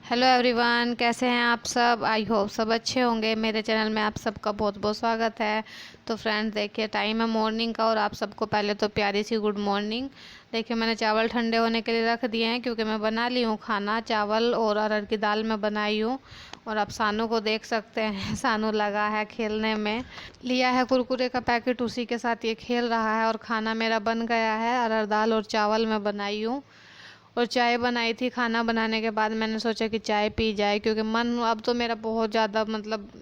Hello everyone, कैसे हैं आप सब। आई होप सब अच्छे होंगे। मेरे चैनल में आप सबका बहुत बहुत स्वागत है। तो फ्रेंड्स, देखिए टाइम है मॉर्निंग का और आप सबको पहले तो प्यारी सी गुड मॉर्निंग। देखिए मैंने चावल ठंडे होने के लिए रख दिए हैं क्योंकि मैं बना ली हूँ खाना। चावल और अरहर की दाल मैं बनाई हूँ। और आप सानू को देख सकते हैं सानू लगा है खेलने में। लिया है कुरकुरे का पैकेट, उसी के साथ ये खेल रहा है। और खाना मेरा बन गया है। अरहर दाल और चावल मैं बनाई हूँ और चाय बनाई थी। खाना बनाने के बाद मैंने सोचा कि चाय पी जाए क्योंकि मन अब तो मेरा बहुत ज़्यादा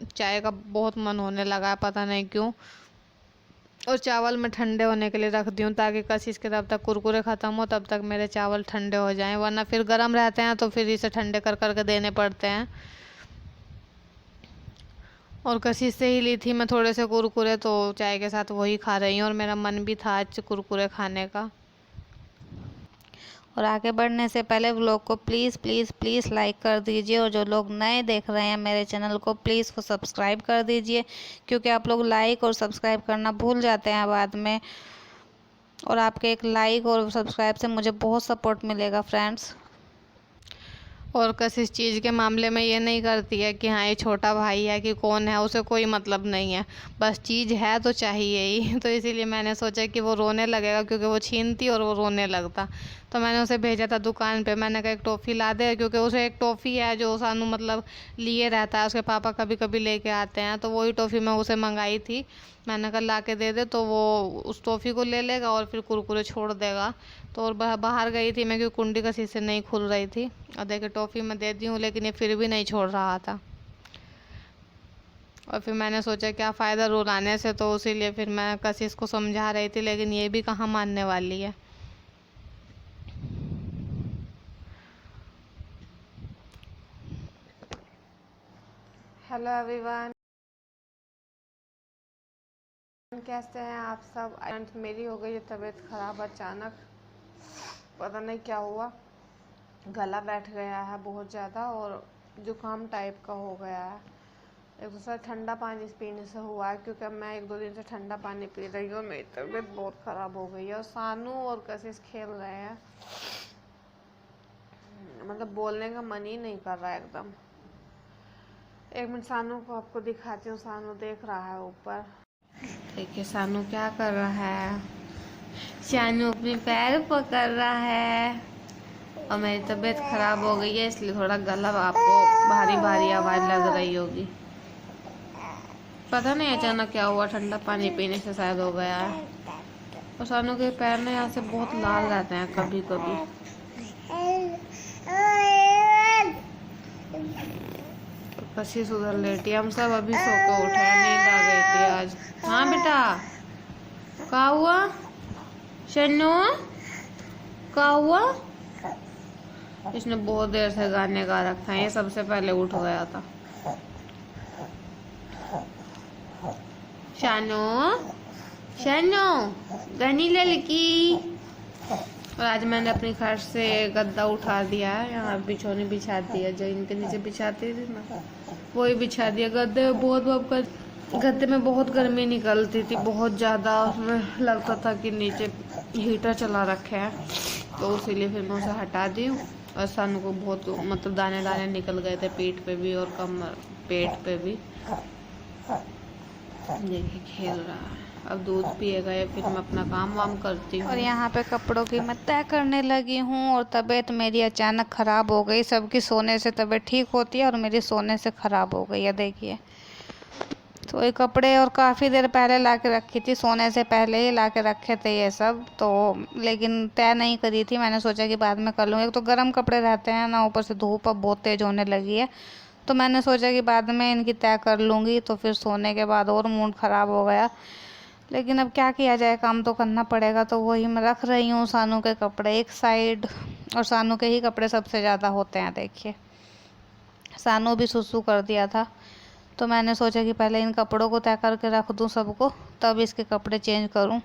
चाय का बहुत मन होने लगा है, पता नहीं क्यों। और चावल मैं ठंडे होने के लिए रख दी हूँ ताकि कशिश के तब तक कुरकुरे ख़त्म हो, तब तक मेरे चावल ठंडे हो जाएं, वरना फिर गर्म रहते हैं तो फिर इसे ठंडे कर कर के देने पड़ते हैं। और कशिश से ही ली थी मैं थोड़े से कुरकुरे, तो चाय के साथ वही खा रही हूँ और मेरा मन भी था आज कुरकुरे खाने का। और आगे बढ़ने से पहले व्लॉग को प्लीज़ प्लीज़ प्लीज़ लाइक कर दीजिए। और जो लोग नए देख रहे हैं मेरे चैनल को, प्लीज़ को सब्सक्राइब कर दीजिए क्योंकि आप लोग लाइक और सब्सक्राइब करना भूल जाते हैं बाद में। और आपके एक लाइक और सब्सक्राइब से मुझे बहुत सपोर्ट मिलेगा फ्रेंड्स। और किसी चीज़ के मामले में ये नहीं करती है कि हाँ ये छोटा भाई है कि कौन है, उसे कोई मतलब नहीं है। बस चीज़ है तो चाहिए ही तो इसीलिए मैंने सोचा कि वो रोने लगेगा क्योंकि वो छीनती और वो रोने लगता। तो मैंने उसे भेजा था दुकान पे। मैंने कहा एक टॉफ़ी ला दे, क्योंकि उसे एक टॉफ़ी है जो सानू लिए रहता है। उसके पापा कभी कभी लेके आते हैं, तो वही टॉफ़ी मैं उसे मंगाई थी। मैंने कहा ला के दे दे, तो वो उस टॉफ़ी को ले लेगा और फिर कुरकुरे छोड़ देगा। तो और बाहर गई थी मैं क्योंकि कुंडी का शीशे नहीं खुल रही थी। और देखिए टॉफ़ी मैं दे दी हूँ लेकिन ये फिर भी नहीं छोड़ रहा था। और फिर मैंने सोचा क्या फ़ायदा रुलाने से, तो इसीलिए फिर मैं कशिश को समझा रही थी, लेकिन ये भी कहाँ मानने वाली है। हेलो एवरीवन, कैसे हैं आप सब। मेरी हो गई है तबीयत ख़राब अचानक, पता नहीं क्या हुआ। गला बैठ गया है बहुत ज़्यादा और जुकाम टाइप का हो गया है। एक दूसरा ठंडा पानी पीने से हुआ है क्योंकि अब मैं 1-2 दिन से ठंडा पानी पी रही हूँ। मेरी तबीयत बहुत ख़राब हो गई है। और सानू और कशिश खेल रहे हैं, बोलने का मन ही नहीं कर रहा है एकदम। एक मिनट सानू को आपको दिखाती हूँ। सानू देख रहा है ऊपर। देखिए सानू क्या कर रहा है। सानू अपने पैर पकड़ रहा है। और मेरी तबीयत ख़राब हो गई है इसलिए थोड़ा गला आपको भारी भारी आवाज़ लग रही होगी। पता नहीं अचानक क्या हुआ, ठंडा पानी पीने से शायद हो गया है। और सानू के पैर ना यहाँ से बहुत लाल रहते हैं कभी कभी। कशिश उधर लेटी, हम सब अभी सो के उठे हैं, नींद आ गई थी आज। हाँ बेटा, क्या हुआ शन्नू, क्या हुआ। इसने बहुत देर से गाने गा रखा है, ये सबसे पहले उठ गया था। शानू शानू गनी ललकी। और आज मैंने अपनी खर्च से गद्दा उठा दिया है, यहाँ बिछौनी बिछा दिया जो इनके नीचे बिछाती थी ना, वही बिछा दिया। गद्दे में बहुत गर्मी निकलती थी, बहुत ज़्यादा। उसमें लगता था कि नीचे हीटर चला रखे हैं, तो इसीलिए फिर मैं उसे हटा दी हूँ। और सानू को बहुत दाने दाने निकल गए थे पीठ पे भी और कमर पेट पे भी। देखिए खेल रहा है, अब दूध पिएगा या फिर मैं अपना काम वाम करती हूँ। और यहाँ पे कपड़ों की मैं तय करने लगी हूँ। और तबीयत मेरी अचानक ख़राब हो गई। सबकी सोने से तबीयत ठीक होती है और मेरी सोने से ख़राब हो गई है। देखिए तो ये कपड़े और काफ़ी देर पहले ला के रखी थी, सोने से पहले ही ला के रखे थे ये सब तो। लेकिन तय नहीं करी थी, मैंने सोचा कि बाद में कर लूँगी। एक तो गर्म कपड़े रहते हैं ना, ऊपर से धूप अब बहुत तेज़ होने लगी है, तो मैंने सोचा कि बाद में इनकी तय कर लूँगी। तो फिर सोने के बाद और मूड ख़राब हो गया। लेकिन अब क्या किया जाए, काम तो करना पड़ेगा। तो वही मैं रख रही हूँ सानू के कपड़े एक साइड। और सानू के ही कपड़े सबसे ज़्यादा होते हैं। देखिए सानू भी सुसु कर दिया था, तो मैंने सोचा कि पहले इन कपड़ों को तय करके रख दूँ सबको, तब इसके कपड़े चेंज करूँ।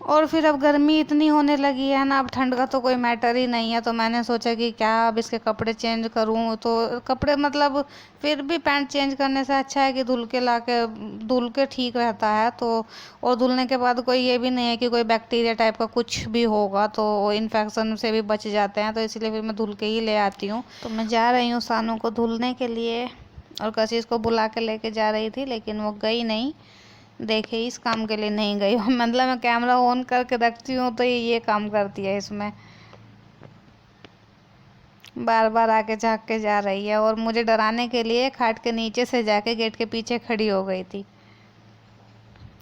और फिर अब गर्मी इतनी होने लगी है ना, अब ठंड का तो कोई मैटर ही नहीं है, तो मैंने सोचा कि क्या अब इसके कपड़े चेंज करूँ। तो कपड़े मतलब फिर भी पैंट चेंज करने से अच्छा है कि धुल के ठीक रहता है। तो और धुलने के बाद कोई ये भी नहीं है कि कोई बैक्टीरिया टाइप का कुछ भी होगा, तो इन्फेक्शन से भी बच जाते हैं। तो इसलिए फिर मैं धुल के ही ले आती हूँ। तो मैं जा रही हूँ सानू को धुलने के लिए, और कशिश को बुला के लेके जा रही थी, लेकिन वो गई नहीं। देखे इस काम के लिए नहीं गई हो मतलब मैं कैमरा ऑन करके रखती हूँ तो ये काम करती है, इसमें बार बार आके झाँक के जा रही है। और मुझे डराने के लिए खाट के नीचे से जाके गेट के पीछे खड़ी हो गई थी।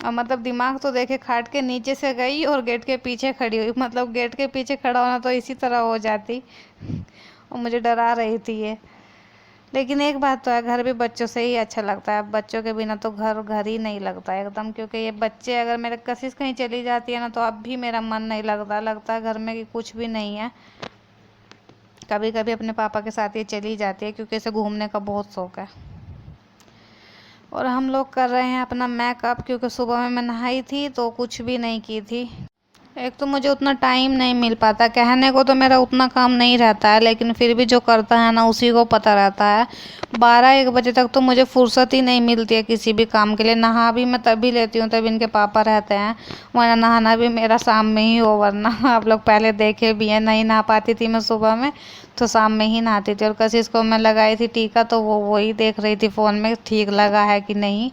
और मतलब दिमाग तो देखे, खाट के नीचे से गई और गेट के पीछे खड़ी हुई। मतलब गेट के पीछे खड़ा होना तो इसी तरह हो जाती और मुझे डरा रही थी ये। लेकिन एक बात तो है, घर भी बच्चों से ही अच्छा लगता है। बच्चों के बिना तो घर घर ही नहीं लगता एकदम, क्योंकि ये बच्चे, अगर मेरे कशिश कहीं चली जाती है ना तो अब भी मेरा मन नहीं लगता है घर में कि कुछ भी नहीं है। कभी कभी अपने पापा के साथ ये चली जाती है, क्योंकि इसे घूमने का बहुत शौक है। और हम लोग कर रहे हैं अपना मेकअप, क्योंकि सुबह में मैं नहाई थी तो कुछ भी नहीं की थी। एक तो मुझे उतना टाइम नहीं मिल पाता, कहने को तो मेरा उतना काम नहीं रहता है, लेकिन फिर भी जो करता है ना उसी को पता रहता है। 12-1 बजे तक तो मुझे फुर्सत ही नहीं मिलती है किसी भी काम के लिए। नहा भी मैं तभी लेती हूँ तब इनके पापा रहते हैं, वरना नहाना भी मेरा शाम में ही हो। वरना आप लोग पहले देखे भी हैं, नहीं नहा पाती थी मैं सुबह में, तो शाम में ही नहाती थी। और कशिश को मैं लगाई थी टीका, तो वो वही देख रही थी फ़ोन में ठीक लगा है कि नहीं,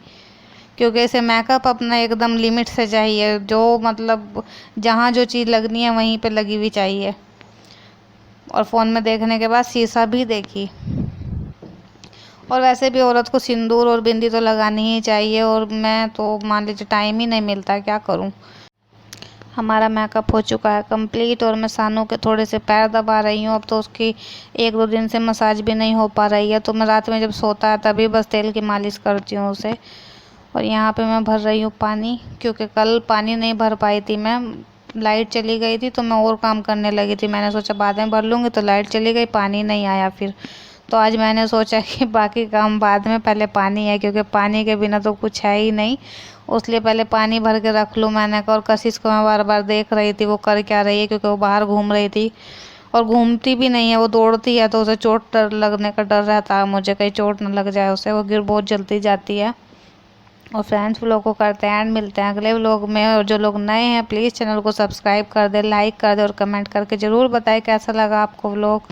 क्योंकि इसे मेकअप अपना एकदम लिमिट से चाहिए। जो मतलब जहाँ जो चीज़ लगनी है वहीं पे लगी हुई चाहिए। और फ़ोन में देखने के बाद शीशा भी देखी। और वैसे भी औरत को सिंदूर और बिंदी तो लगानी ही चाहिए, और मैं तो मान लीजिए टाइम ही नहीं मिलता, क्या करूँ। हमारा मेकअप हो चुका है कंप्लीट, और मैं सानू के थोड़े से पैर दबा रही हूँ। अब तो उसकी 1-2 दिन से मसाज भी नहीं हो पा रही है, तो मैं रात में जब सोता है तभी बस तेल की मालिश करती हूँ उसे। और यहाँ पे मैं भर रही हूँ पानी, क्योंकि कल पानी नहीं भर पाई थी मैं, लाइट चली गई थी तो मैं और काम करने लगी थी। मैंने सोचा बाद में भर लूँगी, तो लाइट चली गई, पानी नहीं आया फिर। तो आज मैंने सोचा कि बाकी काम बाद में, पहले पानी है, क्योंकि पानी के बिना तो कुछ है ही नहीं। उसलिए पहले पानी भर के रख लूँ मैंने कहा। और कशिश को मैं बार बार देख रही थी वो कर क्या रही है, क्योंकि वो बाहर घूम रही थी। और घूमती भी नहीं है, वो दौड़ती है, तो उसे चोट लगने का डर रहता है मुझे, कहीं चोट न लग जाए उसे, वो गिर बहुत जल्दी जाती है। और फ्रेंड्स, व्लॉग को करते हैं एंड मिलते हैं अगले व्लॉग में। और जो लोग नए हैं प्लीज़ चैनल को सब्सक्राइब कर दे, लाइक कर दे, और कमेंट करके ज़रूर बताएं कैसा लगा आपको व्लॉग।